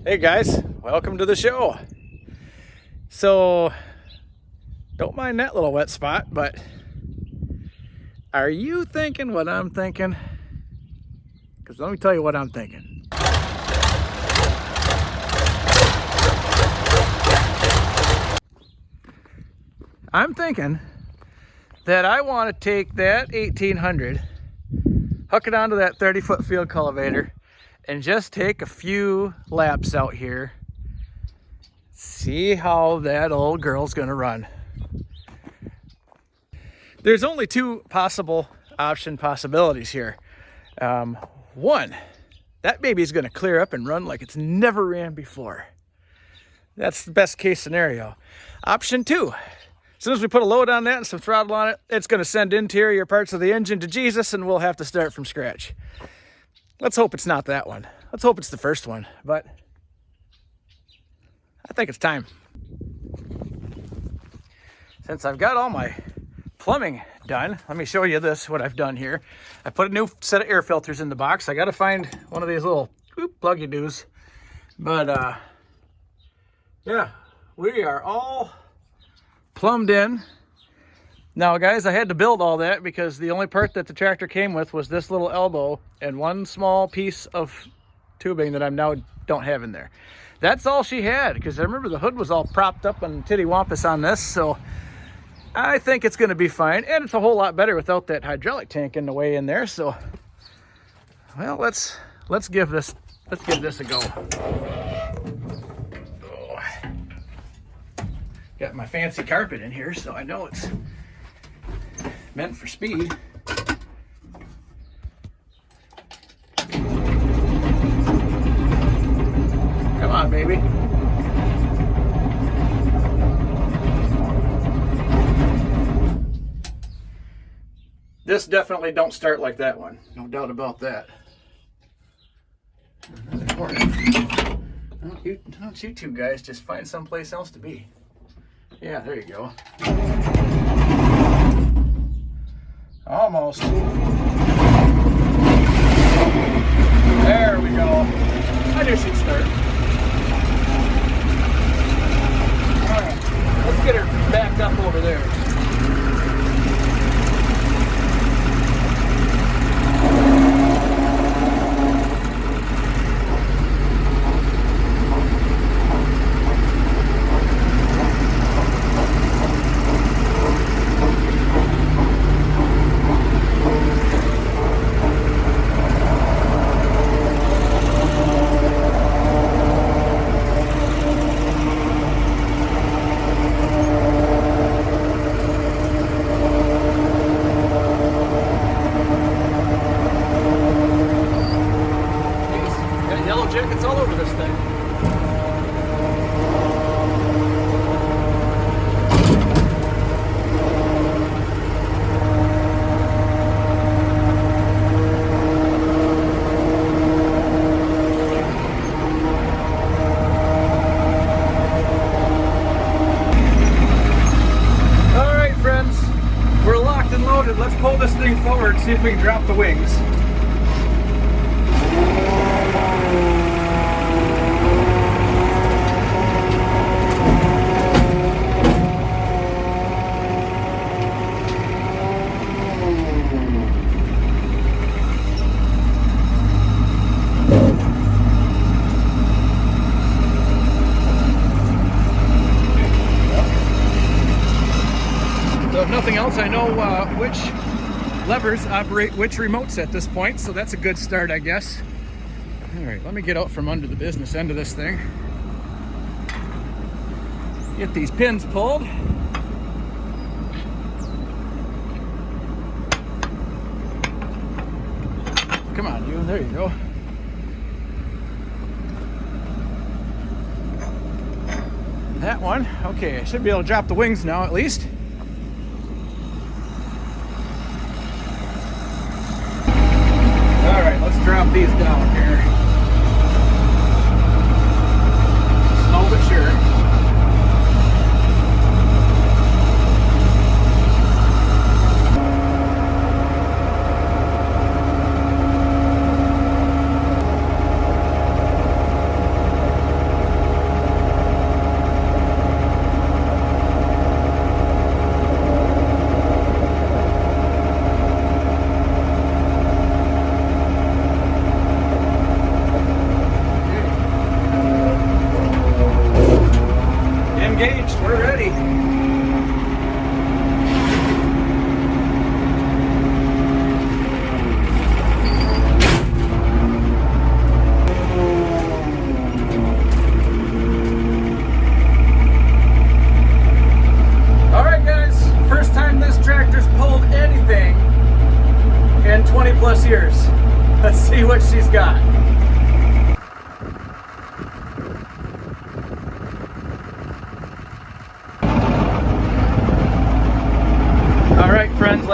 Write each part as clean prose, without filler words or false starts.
Hey guys, welcome to the show. So, don't mind that little wet spot, but are you thinking what I'm thinking? Because let me tell you what I'm thinking. I'm thinking that I want to take that 1800, hook it onto that 30-foot field cultivator, and just take a few laps out here. See how that old girl's gonna run. There's only two possible possibilities here. One, that baby's gonna clear up and run like it's never ran before. That's the best case scenario. Option two, as soon as we put a load on that and some throttle on it, it's gonna send interior parts of the engine to Jesus and we'll have to start from scratch. Let's hope it's not that one. Let's hope it's the first one, but I think it's time. Since I've got all my plumbing done, let me show you what I've done here. I put a new set of air filters in the box. I got to find one of these little plug-you-doos. But yeah, we are all plumbed in. Now guys, I had to build all that because the only part that the tractor came with was this little elbow and one small piece of tubing that I now don't have in there. That's all she had, because I remember the hood was all propped up and titty-wampus on this, so I think it's going to be fine. And it's a whole lot better without that hydraulic tank in the way in there. So, well, let's give this a go. Oh. Got my fancy carpet in here, so I know it's meant for speed. Come on, baby. This definitely don't start like that one. No doubt about that. Don't you two guys just find someplace else to be? Yeah, there you go. Almost. There we go. I knew she'd start. Alright, let's get her backed up over there. Jackets all over this thing. All right, friends, we're locked and loaded. Let's pull this thing forward, see if we can drop the wings. So if nothing else, I know which levers operate which remotes at this point, so that's a good start, I guess. All right, let me get out from under the business end of this thing. Get these pins pulled. Come on, you. There you go. That one. Okay, I should be able to drop the wings now at least. All right, let's drop these down here. Slow but sure.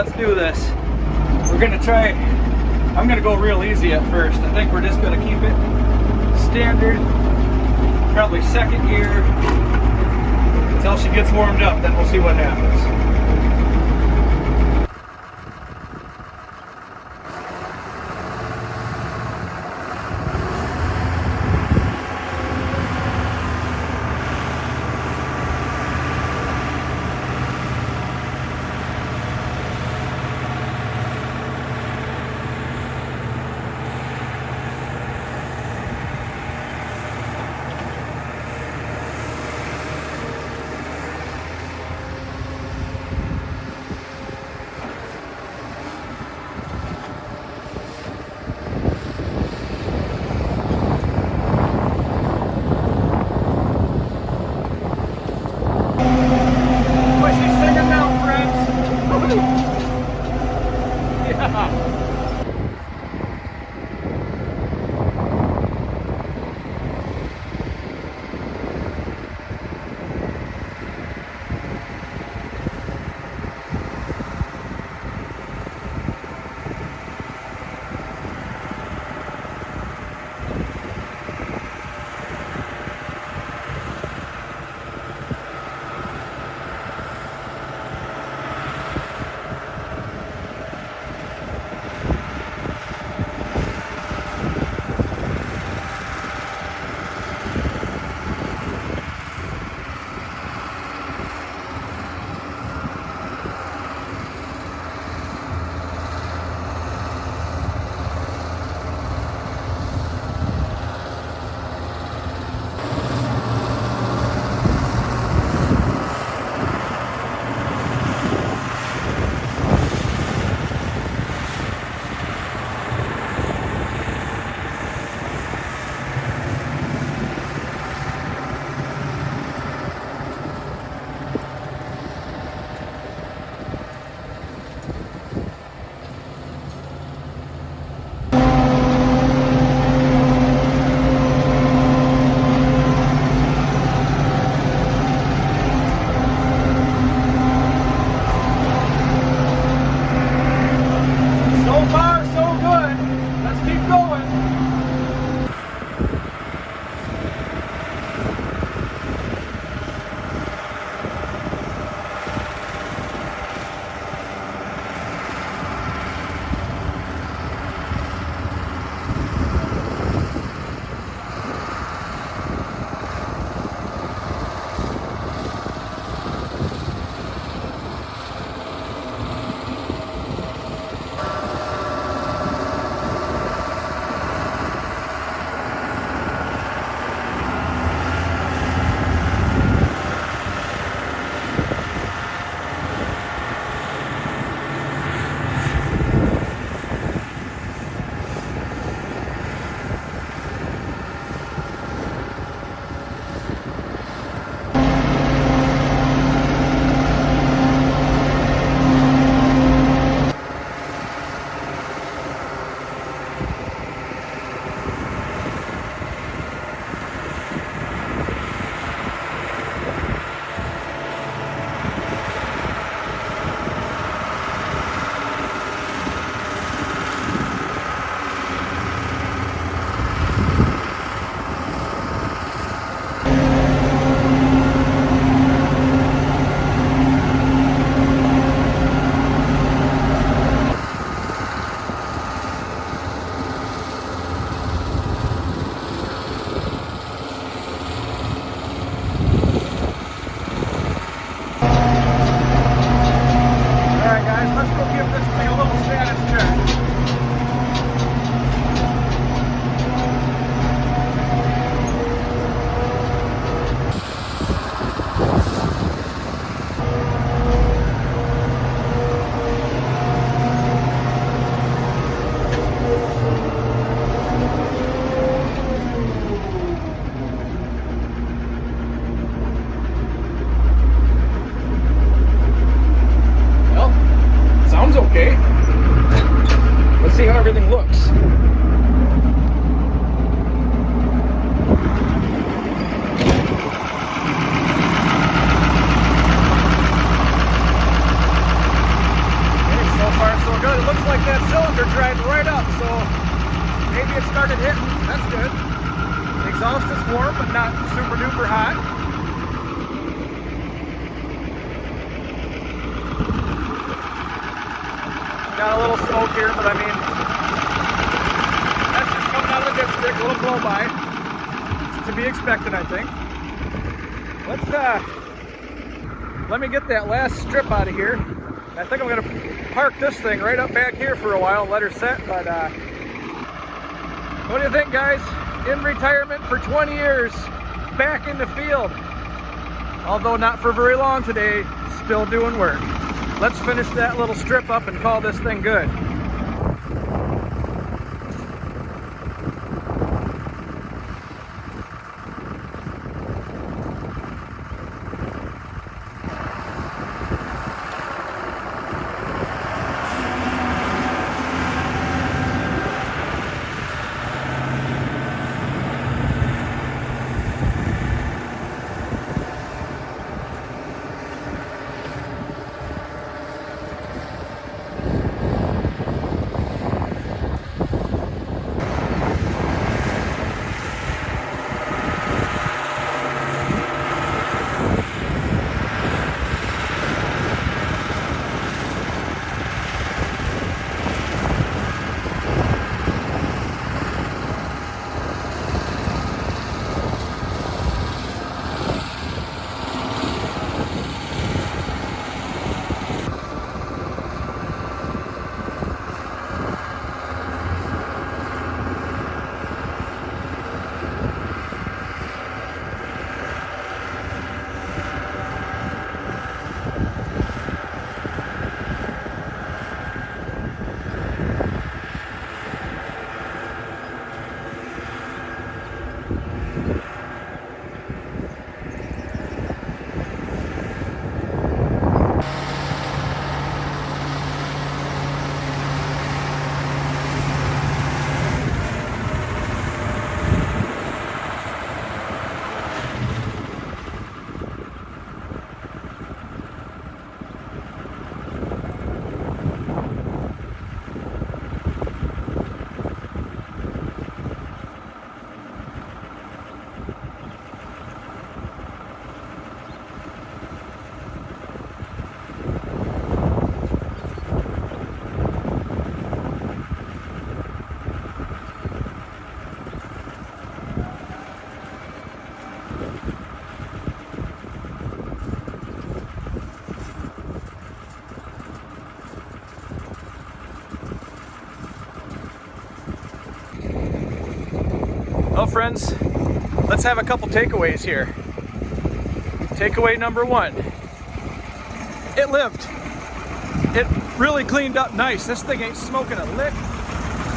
let's do this. We're gonna try, I'm gonna go real easy at first. I think we're just gonna keep it standard, probably second gear, until she gets warmed up, then we'll see what happens. warm, but not super duper hot. Got a little smoke here, but I mean, that's just coming out of the dipstick, a little blow by. It's to be expected, I think. Let me get that last strip out of here. I think I'm gonna park this thing right up back here for a while and let her set, but what do you think, guys? In retirement for 20 years, back in the field. Although not for very long today, still doing work. Let's finish that little strip up and call this thing good. Well, friends, let's have a couple takeaways here. Takeaway number one, it lived. It really cleaned up nice. This thing ain't smoking a lick.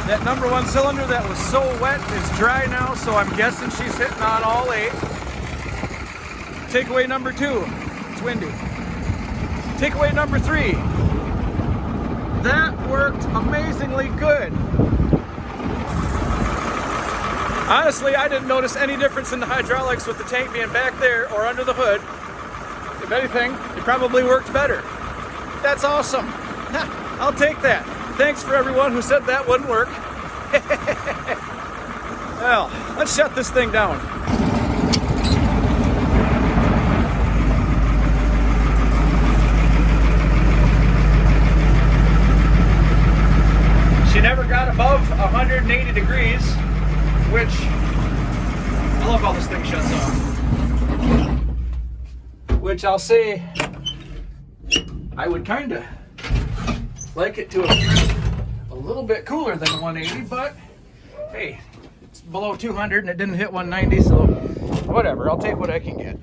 That number one cylinder that was so wet is dry now, so I'm guessing she's hitting on all 8. Takeaway number 2, it's windy. Takeaway number 3, that worked amazingly good. Honestly, I didn't notice any difference in the hydraulics with the tank being back there or under the hood. If anything, it probably worked better. That's awesome. I'll take that. Thanks for everyone who said that wouldn't work. Well, let's shut this thing down. She never got above 180 degrees, which I love how this thing shuts off. Which I'll say, I would kind of like it to a little bit cooler than 180, but hey, it's below 200 and it didn't hit 190, so whatever, I'll take what I can get.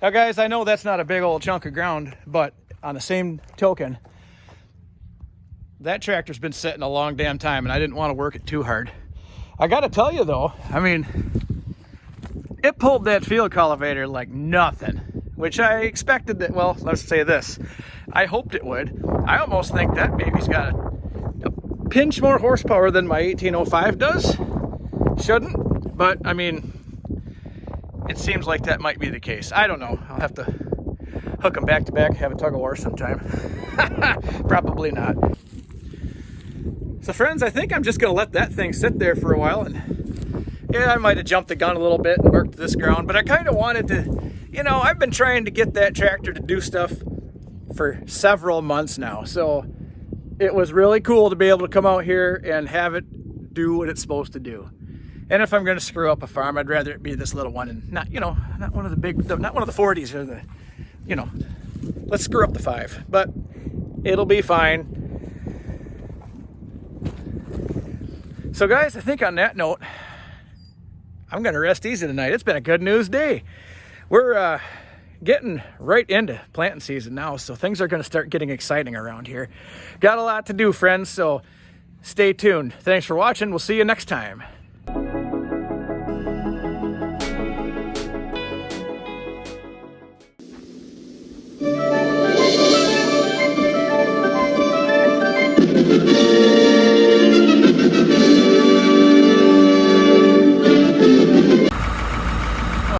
Now guys, I know that's not a big old chunk of ground, but on the same token, that tractor's been sitting a long damn time and I didn't want to work it too hard. I gotta tell you though, I mean, it pulled that field cultivator like nothing, which I expected that, well, let's say this, I hoped it would. I almost think that baby's got a pinch more horsepower than my 1805 does. Shouldn't, but I mean, it seems like that might be the case. I don't know, I'll have to hook them back to back, have a tug of war sometime. Probably not. So friends, I think I'm just gonna let that thing sit there for a while and Yeah, I might have jumped the gun a little bit and worked this ground, but I kind of wanted to, you know, I've been trying to get that tractor to do stuff for several months now. So it was really cool to be able to come out here and have it do what it's supposed to do. And if I'm going to screw up a farm, I'd rather it be this little one and not, you know, not one of the big, not one of the 40s or the, you know, let's screw up the 5, but it'll be fine. So guys, I think on that note, I'm going to rest easy tonight. It's been a good news day. We're getting right into planting season now, so things are going to start getting exciting around here. Got a lot to do, friends, so stay tuned. Thanks for watching. We'll see you next time.